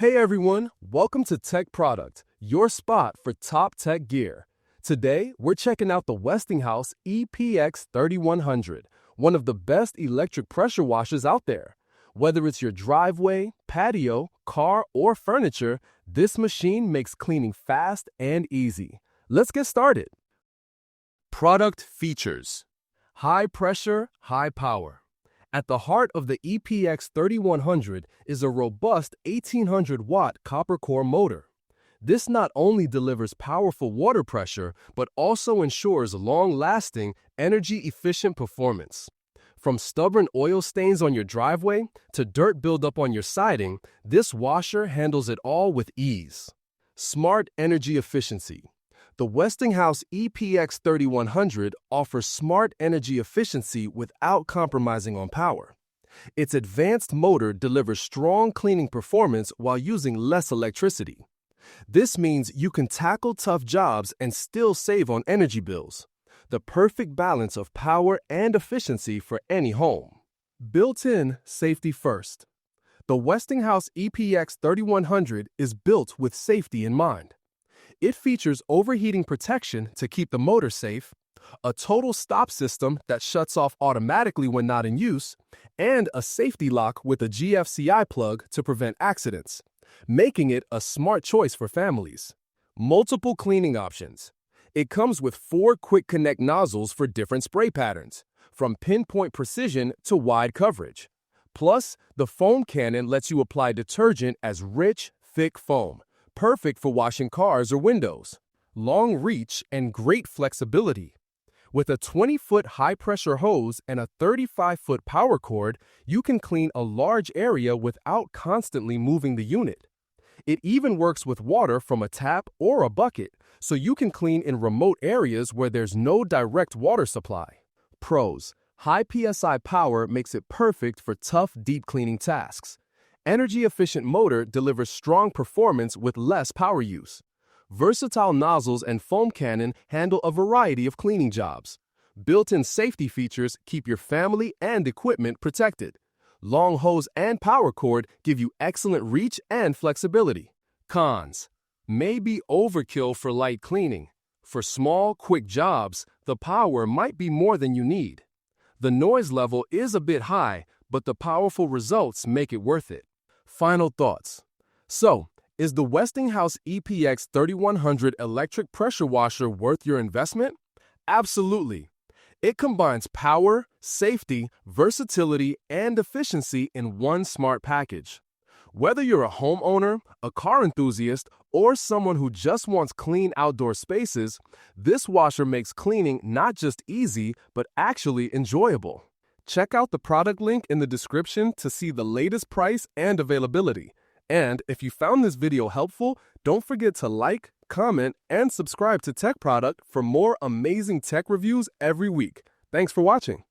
Hey everyone, welcome to Tech Product, your spot for top tech gear. Today, we're checking out the Westinghouse EPX 3100, one of the best electric pressure washers out there. Whether it's your driveway, patio, car, or furniture, this machine makes cleaning fast and easy. Let's get started. Product features: high pressure, high power. At the heart of the EPX 3100 is a robust 1800-watt copper core motor. This not only delivers powerful water pressure, but also ensures long-lasting, energy-efficient performance. From stubborn oil stains on your driveway to dirt buildup on your siding, this washer handles it all with ease. Smart energy efficiency. The Westinghouse EPX 3100 offers smart energy efficiency without compromising on power. Its advanced motor delivers strong cleaning performance while using less electricity. This means you can tackle tough jobs and still save on energy bills. The perfect balance of power and efficiency for any home. Built-in safety first. The Westinghouse EPX 3100 is built with safety in mind. It features overheating protection to keep the motor safe, a total stop system that shuts off automatically when not in use, and a safety lock with a GFCI plug to prevent accidents, making it a smart choice for families. Multiple cleaning options. It comes with 4 quick connect nozzles for different spray patterns, from pinpoint precision to wide coverage. Plus, the foam cannon lets you apply detergent as rich, thick foam, perfect for washing cars or windows. Long reach and great flexibility. With a 20-foot high-pressure hose and a 35-foot power cord, you can clean a large area without constantly moving the unit. It even works with water from a tap or a bucket, so you can clean in remote areas where there's no direct water supply. Pros: high PSI power makes it perfect for tough, deep cleaning tasks. Energy-efficient motor delivers strong performance with less power use. Versatile nozzles and foam cannon handle a variety of cleaning jobs. Built-in safety features keep your family and equipment protected. Long hose and power cord give you excellent reach and flexibility. Cons: may be overkill for light cleaning. For small, quick jobs, the power might be more than you need. The noise level is a bit high, but the powerful results make it worth it. Final thoughts. So, is the Westinghouse EPX 3100 electric pressure washer worth your investment? Absolutely. It combines power, safety, versatility, and efficiency in one smart package. Whether you're a homeowner, a car enthusiast, or someone who just wants clean outdoor spaces, this washer makes cleaning not just easy, but actually enjoyable. Check out the product link in the description to see the latest price and availability. And if you found this video helpful, don't forget to like, comment, and subscribe to Tech Product for more amazing tech reviews every week. Thanks for watching.